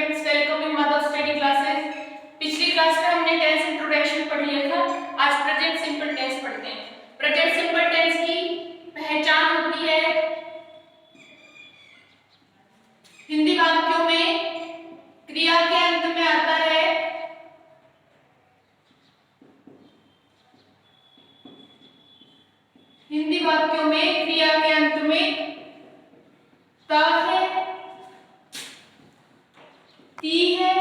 Students, welcome in Madhav study classes. पिछली class में हमने टेंस इंट्रोडक्शन पढ़ लिया था। आज प्रेजेंट सिंपल टेंस पढ़ते हैं। प्रेजेंट सिंपल टेंस की पहचान होती है हिंदी वाक्यों में क्रिया के अंत में आता है हिंदी वाक्यों में क्रिया के अंत में ता है, ती है,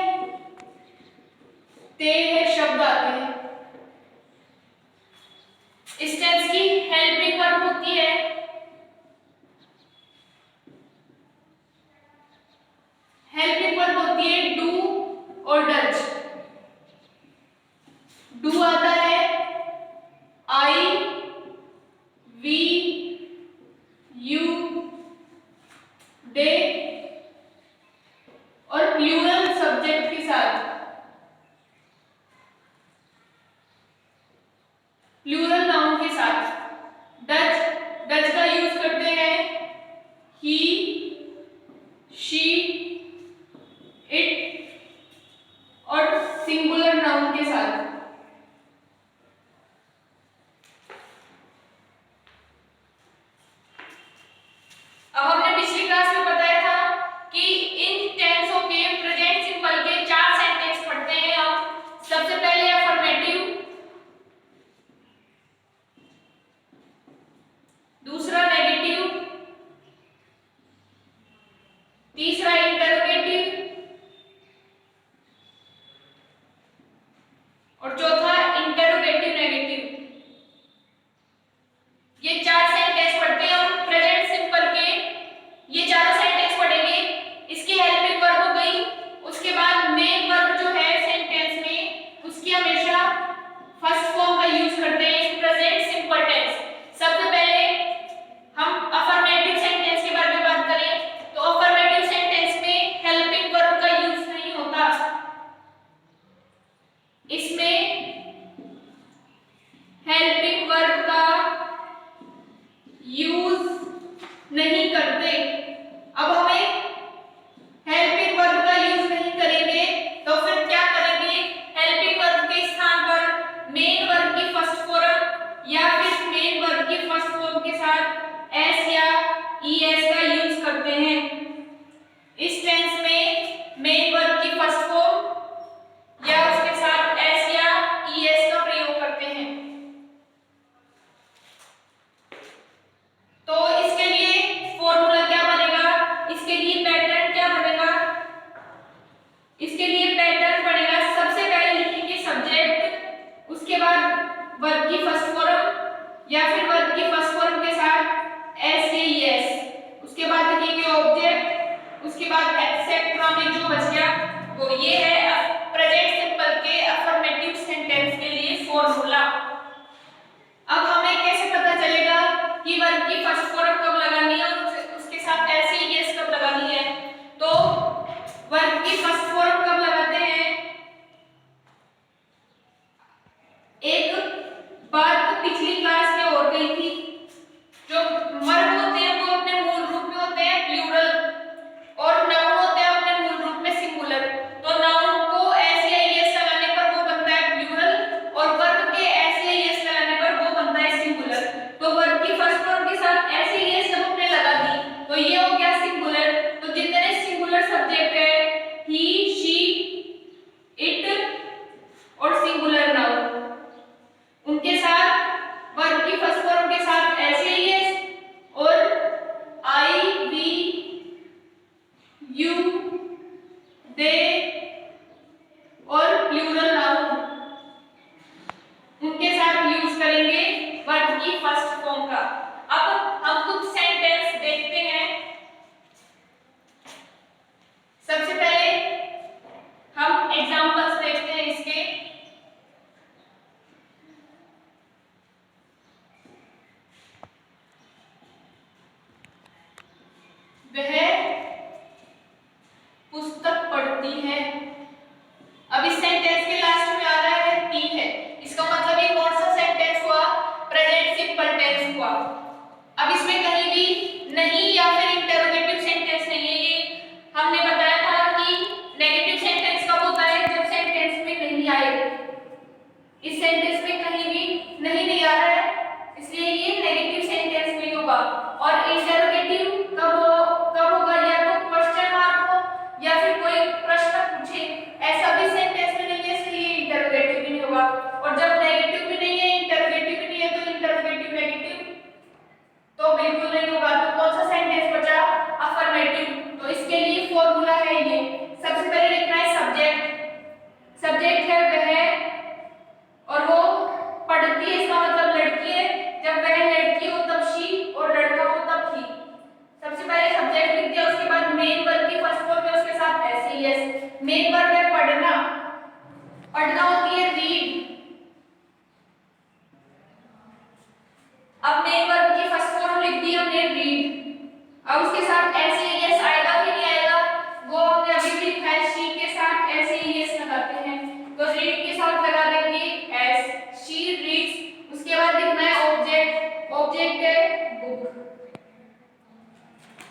ते है शब्द आते हैं। इस टेंस की हेल्पिंग वर्ब होती है डू और डज। डू आता है आई, वी, यू, दे और प्लूरल सब्जेक्ट के साथ, प्लूरल नाउन के साथ। डज का यूज करते हैं ही, शी, इट और सिंगुलर नाउन के साथ। अब हमने पिछली क्लास में बताया था कि इन टेंसों के प्रेजेंट सिंपल के 4 सेंटेंस पढ़ते हैं हम। सबसे पहले अफर्मेटिव, दूसरा नेगेटिव, तीसरा इंटरोगेटिव और चौथा इंटरोगेटिव नेगेटिव। ये 4 सेंटेंस पढ़ते हैं और प्रेजेंट सिंपल के ये चारों सेंटेंस पढ़ेंगे। इसकी हेल्पिंग वर्ब हो गई, उसके बाद मेन वर्ब जो है सेंटेंस में उसकी हमेशा फर्स्ट फॉर्म का यूज करते हैं प्रेजेंट सिंपल टेंस। सबसे पहले हम अफर्मेटिव सेंटेंस के बारे में बात करें तो अफर्मेटिव सेंटेंस में हेल्पिंग वर्ब का यूज नहीं होता। इसमें हेल्पिंग वर्ब का यूज नहीं करते। अब हमें हेल्पिंग वर्ब का यूज नहीं करेंगे तो फिर क्या करेंगे? हेल्पिंग वर्ब के स्थान पर मेन वर्ब की फर्स्ट फॉर्म या फिर मेन वर्ब की फर्स्ट फॉर्म के साथ एस या ईएस का यूज करते हैं। इस टेंस में मेन वर्ब की फर्स्ट फॉर्म या उसके साथ एस या ईएस का प्रयोग करते हैं। तो इसके लिए फॉर्मूला क्या बनेगा? इसके लिए पैटर्न क्या बनेगा? इसके लिए पैटर्न बनेगा, सबसे पहले लिखेंगे सब्जेक्ट, उसके बाद वर्ब की फर्स्ट फॉर्म या फिर वर्ब की फर्स्ट फॉर्म के साथ एस या ईएस, उसके बाद लिखेंगे ऑब्जेक्ट, उसके बाद एक्सेट्रा में जो बच गया वो ये है प्रेजेंट सिंपल के अफर्मेटिव सेंटेंस के लिए फॉर्मूला। अब हमें कैसे पता चलेगा कि वर्ब की फर्स्ट फॉर्म कब लगानी है और उसके साथ एस या ईएस कब लगानी है? तो वर्ब की फर्स्ट फॉर्म कब लगाते हैं? एक बात पिछली क्लास में और गई थी, जो वर्ब होते हैं वो अपने मूल रूप में होते हैं प्लूरल और नाउन होते हैं अपने मूल रूप में सिंगुलर। तो नाउन को एस या ईएस लगाने पर वो बनता है प्लूरल और वर्ब के एस या ईएस लगाने पर वो बनता है सिंगुलर। तो वर्ब की फर्स्ट फॉर्म के साथ एस या ईएस जब हमने लगा दी तो ये हो गया सिंगुलर। तो जितने सिंगुलर सब्जेक्ट है ही, शी, इट और सिंगुलर नाउन, उनके साथ वर्ब की फर्स्ट फॉर्म के साथ एस या ईएस और आई, वी, यू, दे और प्लूरल नाउन, उनके साथ यूज करेंगे वर्ब की फर्स्ट फॉर्म का। अब हम कुछ सेंटेंस देखते हैं। सबसे पहले हम एग्जांपल्स देखते हैं इसके। वह पुस्तक पढ़ती है मेन वर्ब है पढ़ना, पढ़ना होती है रीड। अब मेन वर्ब की फर्स्ट फॉर्म लिख दी हमने रीड। अब उसके साथ ऐसे यस आएगा कि नहीं आएगा, वो हमने अभी भी लिखा है, शी के साथ ऐसे यस लगाते हैं, तो रीड के साथ लगा देंगे एस, शी रीड्स। उसके बाद लिखना है ऑब्जेक्ट, ऑब्जेक्ट है बुक,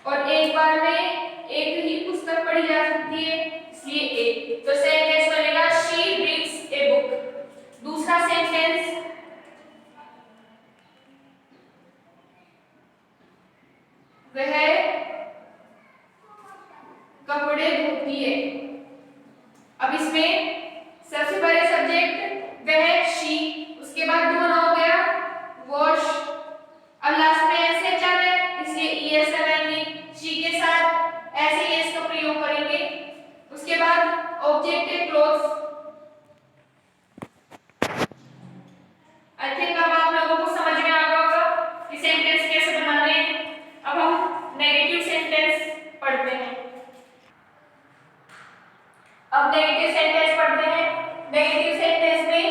और एक बार में एक ही पुस्तक पढ़ी जा सकती है इसलिए एक, तो सेंटेंस बनेगा शी रीड्स ए बुक। दूसरा सेंटेंस, वह कपड़े धोती है। अब इसमें सबसे पहले सब्जेक्ट वह शी, उसके बाद धोना हो गया वॉश, अब लास्ट में ऐसे चल रहा है इसलिए ईएस लगाएंगे, शी के साथ ऐसे ईएस का प्रयोग करेंगे। उसके बाद ऑब्जेक्ट है क्लोथ्स। आई थिंक अब आप लोगों को समझ में आ गया होगा कि सेंटेंस कैसे बनाने हैं। अब हम नेगेटिव सेंटेंस पढ़ते हैं। अब नेगेटिव सेंटेंस पढ़ते हैं। नेगेटिव सेंटेंस में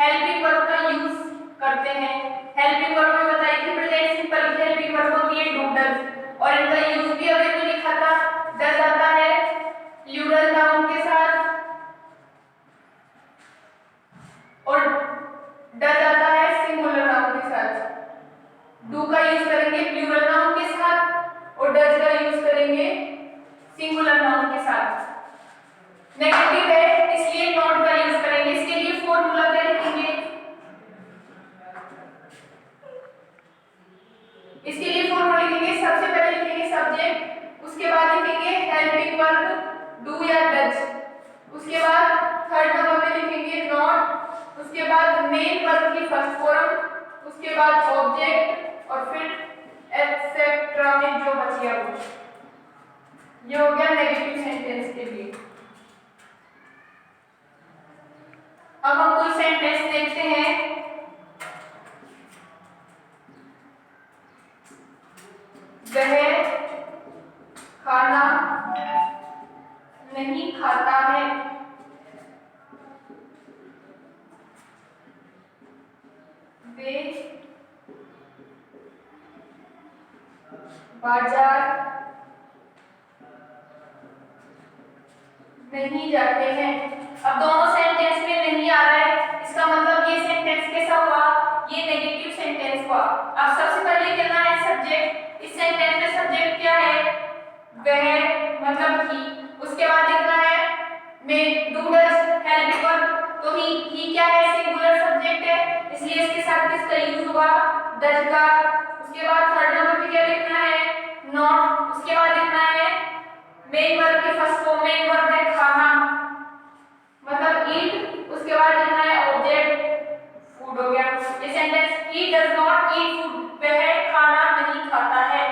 हेल्पिंग वर्ब का यूज करते हैं। हेल्पिंग वर्ब में बताइए कि प्रेजेंट सिंपल की हेल्पिंग वर्ब होती है डू डज, और इनका यूज भी अभी भी लिखा था। डज आता है प्लूरल नाउन के साथ, और डज आता है सिंगुलर नाउन के साथ। डू का यूज करेंगे प्लूरल नाउन के साथ और डज का यूज करेंगे सिंगुलर नाउन के साथ। नेगेटिव है इसलिए नॉट का यूज करेंगे। इसके लिए फॉर्मूला क्या लिखेंगे, इसके लिए फॉर्मूला लिखेंगे, सबसे पहले लिखेंगे सब्जेक्ट, उसके बाद लिखेंगे हेल्पिंग वर्ब डू या डज, उसके बाद थर्ड नंबर पे लिखेंगे नॉट, उसके बाद मेन वर्ब की फर्स्ट फॉर्म, उसके बाद ऑब्जेक्ट, और फिर एटसेट्रा में जो बच गया वो। ये हो गया नेगेटिव सेंटेंस के लिए। अब हम कोई सेंटेंस देखते हैं। वह खाना नहीं खाता है। वे बाजार नहीं जाते हैं। अब दोनों सेंटेंस में नहीं आ रहा है, इसका मतलब ये सेंटेंस कैसा हुआ, ये नेगेटिव सेंटेंस हुआ। अब सबसे पहले कहना है सब्जेक्ट, इस सेंटेंस में सब्जेक्ट क्या है, वह मतलब ही, उसके बाद लिखना है मैं डू डज हेल्पिंग वर्ब, तो ही क्या है, सिंगुलर सब्जेक्ट है इसलिए इसके साथ किसका यूज हुआ, डज का। उसके बाद थर्ड नंबर पे क्या लिखना है, नॉट, उसके बाद लिखना है मेन वर्ब की फर्स्ट फॉर्म, मेन वर्ब है खाना मतलब ईट, उसके बाद लिखना है ऑब्जेक्ट फूड हो गया। ये sentence he does not eat food, वह खाना नहीं खाता है।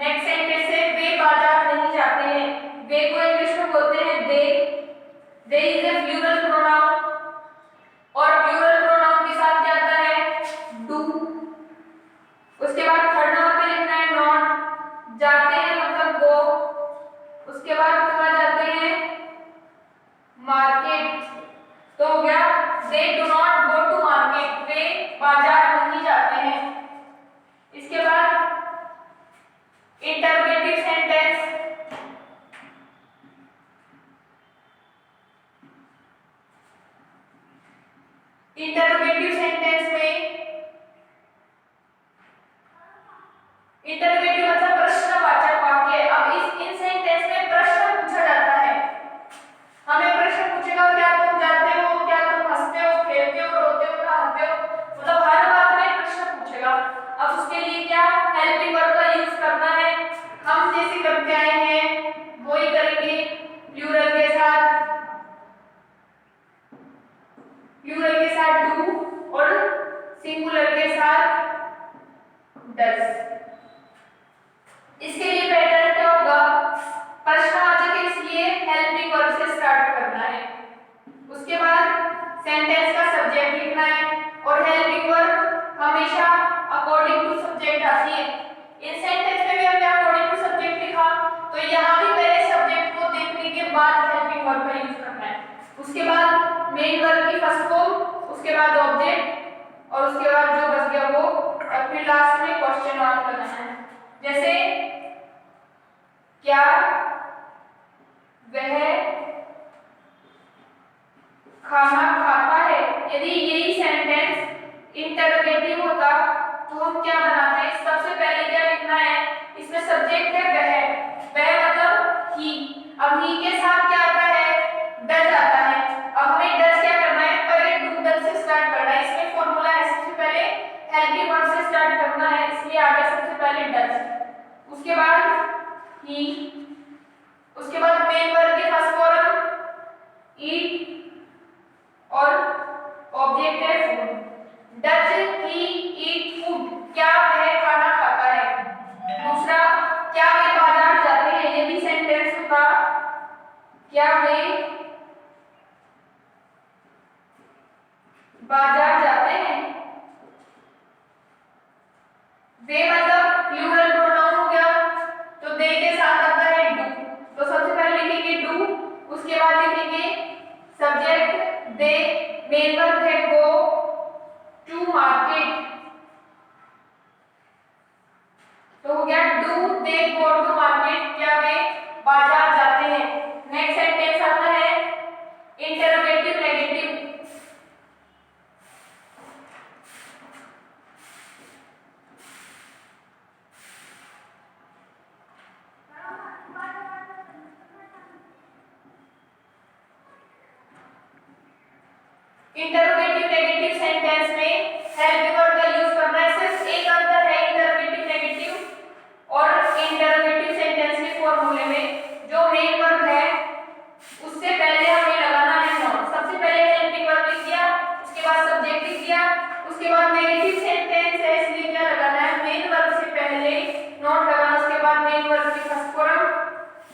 नेक्स्ट सेंटेंस है वे बाजार नहीं जाते हैं। वे को इंग्लिश में बोलते हैं दे इज ए प्लूरल प्रोनाउन, और प्लूरल प्रोनाउन के साथ क्या आता है डू। उसके बाद थर्ड नंबर पे लिखना है नॉट, जाते हैं मतलब गो, उसके बाद कहाँ जाते हैं मार्केट, तो हो गया they do not go to market, वे बाजार नहीं जाते हैं। इसके बाद इंटरोगेटिव सेंटेंस, इंटरोगेटिव सेंटेंस में इंटरोगेटिव मतलब प्रश्नवाचक वाक्य। अब इन सेंटेंस में प्रश्न पूछा जाता है, हमें प्रश्न पूछेगा क्या तुम जाते हो, क्या तुम हंसते हो, खेलते हो, रोते हो, नहाते हो, मतलब हर बात में प्रश्न पूछेगा। अब उसके लिए क्या हेल्पिंग वर्ब का यूज करना है, हम जैसे करते आए हैं वो ही करेंगे प्लूरल के साथ, प्लूरल के साथ डू और सिंगुलर के साथ डज। इसके लिए पैटर्न क्या होगा, प्रश्नवाचक है इसलिए हेल्पिंग वर्ब से स्टार्ट करना है, उसके बाद सेंटेंस का सब्जेक्ट लिखना है, और हेल्पिंग वर्ब हमेशा अकॉर्डिंग टू सब्जेक्ट आती है। इन सेंटेंस में भी हमने अकॉर्डिंग टू सब्जेक्ट लिखा, तो यहाँ भी पहले सब्जेक्ट को देखने के बाद हेल्पिंग वर्ब का यूज करना है। उसके बाद मेन वर्ब की फर्स्ट फॉर्म, उसके बाद ऑब्जेक्ट और उसके बाद जो बच गया वो, और फिर लास्ट में क्वेश्चन मार्क लगाना है। जैसे क्या वह खाना खाता है, यदि यही सेंटेंस इंटरोगेटिव होता तो हम क्या बनाते हैं, सबसे पहले क्या लिखना है, इसमें सब्जेक्ट है वह मतलब ही। अब ही के साथ क्या आता है, डज आता है। अब हमें डज क्या करना है, पहले डू डज से स्टार्ट करना है। इसमें फॉर्मूला है, सबसे पहले हेल्पिंग वर्ब से स्टार्ट करना है, इसलिए आगे सबसे पहले डज, उसके बाद ही, उसके बाद मेन वर्ब की फर्स्ट फॉर्म ईट और ऑब्जेक्ट है food. Does he eat food, क्या वह खाना खाता है। दूसरा, क्या वे बाजार जाते हैं, ये भी सेंटेंस होगा, क्या वे बाजार जाते हैं। वे मतलब प्लूरल प्रोनाउन हो गया, तो दे के साथ आता है डू, तो सबसे पहले लिखेंगे डू, उसके बाद लिखेंगे सब्जेक्ट दे, मेन वर्ब है गो टू मार्केट, तो हो गया do they go to market, क्या वे बाजार जाते हैं। नेक्स्ट सेंटेंस आता है interrogative negative. Interrogative negative sentence में हेल्पिंग वर्ब का यूज करना है। सिर्फ एक अंतर है इंटरोगेटिव नेगेटिव और इंटरोगेटिव सेंटेंस के फॉर्मूले में, जो मेन वर्ब है उससे पहले हमें लगाना है नॉट। सबसे पहले हेल्पिंग वर्ब लिख दिया, उसके बाद सब्जेक्ट लिख दिया, उसके बाद नेगेटिव सेंटेंस है इसलिए क्या लगाना है, मेन वर्ब से पहले नॉट लगाना, उसके बाद मेन वर्ब की फर्स्ट फॉर्म,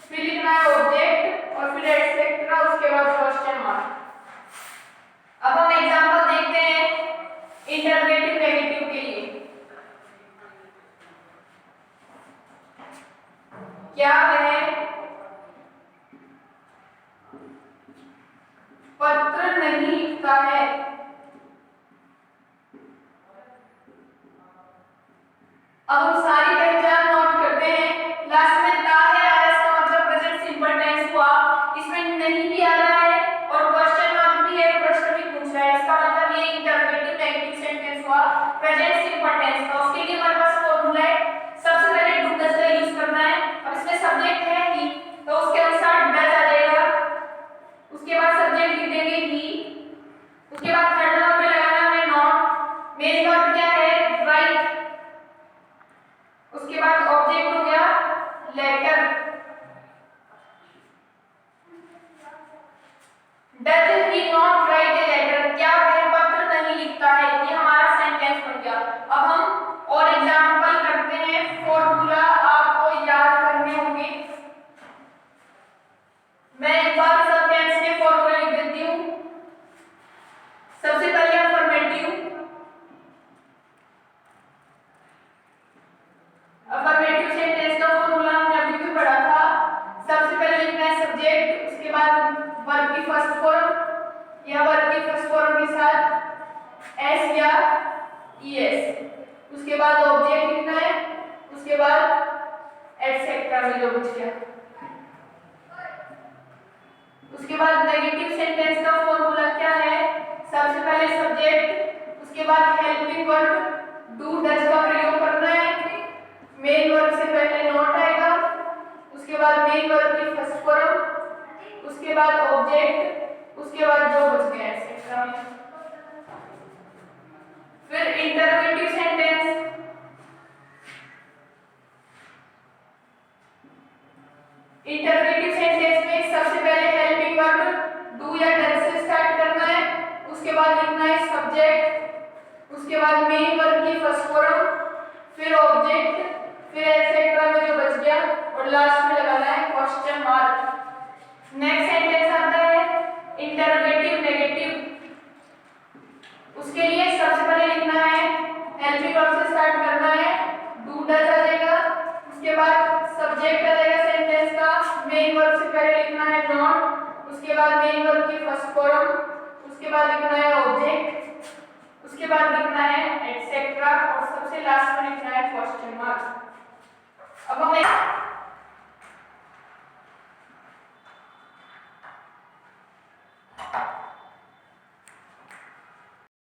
फिर लिखना है ऑब्जेक्ट और फिर एटसेट्रा, उसके बाद क्वेश्चन मार्क। अब हम एग्जांपल देखते हैं इंटरोगेटिव नेगेटिव के लिए। क्या वह पत्र नहीं लिखता है। अब हम सारी पहचान नोट करते हैं। लास्ट में ता है, आर इसका मतलब प्रेजेंट सिंपल टेंस हुआ, इसमें नहीं भी आ रहा है और क्वेश्चन मार्क भी है, प्रश्न भी पूछ रहा है, इसका मतलब ये इंटरोगेटिव नेगेटिव सेंटेंस हुआ प्रेजेंट सिंपल टेंस का। उसके लिए हमारे पास फॉर्मूला है, सबसे पहले डू डज का यूज करना है। अब इसमें सब्जेक्ट है ही, तो उसके अनुसार डज आ जाएगा, उसके बाद सब्जेक्ट लिख देंगे ही, उसके बाद थर्ड नंबर पे लगाना है नॉट, मेन वर्ब क्या है राइट, उसके बाद ऑब्जेक्ट हो गया letter. Does he not write a letter, क्या वह पत्र नहीं लिखता है, ये हमारा सेंटेंस बन गया। अब हम और एग्जांपल करते हैं, फॉर्मूला आपको याद करने होंगे। मैं एक बार सब टेंस के फॉर्मूला लिख देती हूँ। सबसे पहले अफर्मेटिव, अफर्मेटिव सेंटेंस का फॉर्मूला हमने अभी भी पढ़ा था। सबसे पहले लिखना है सब्जेक्ट, उसके बाद वर्ब की फर्स्ट फॉर्म या वर्ब की फर्स्ट फॉर्म के साथ एस या ईएस, उसके बाद ऑब्जेक्ट लिखना है, उसके बाद एटसेट्रा में जो बच गया। उसके बाद नेगेटिव सेंटेंस का फॉर्मूला क्या है, सबसे पहले सब्जेक्ट, उसके बाद हेल्पिंग वर्ब डू डज का प्रयोग करना है, मेन वर्ब से पहले नॉट आएगा, उसके बाद मेन वर्ब की फर्स्ट फॉर्म, उसके बाद ऑब्जेक्ट, उसके बाद जो बच गया एटसेट्रा। फिर इंटरोगेटिव सेंटेंस, इंटरोगेटिव सेंटेंस में सबसे पहले हेल्पिंग वर्ब डू या डज से स्टार्ट करना है, उसके बाद लिखना है सब्जेक्ट, उसके बाद मेन वर्ब की फर्स्ट फॉर्म, फिर ऑब्जेक्ट, फिर एटसेट्रा में जो बच गया और लास्ट में लगाना है क्वेश्चन मार्क। नेक्स्ट सेंटेंस आता है इंटरोगेटिव नेगेटिव। है नॉन, उसके बाद मेन वर्ब की फर्स्ट फॉर्म, उसके बाद लिखना है ऑब्जेक्ट, उसके बाद लिखना है एटसेट्रा और सबसे लास्ट में लिखना है क्वेश्चन मार्क। अब हम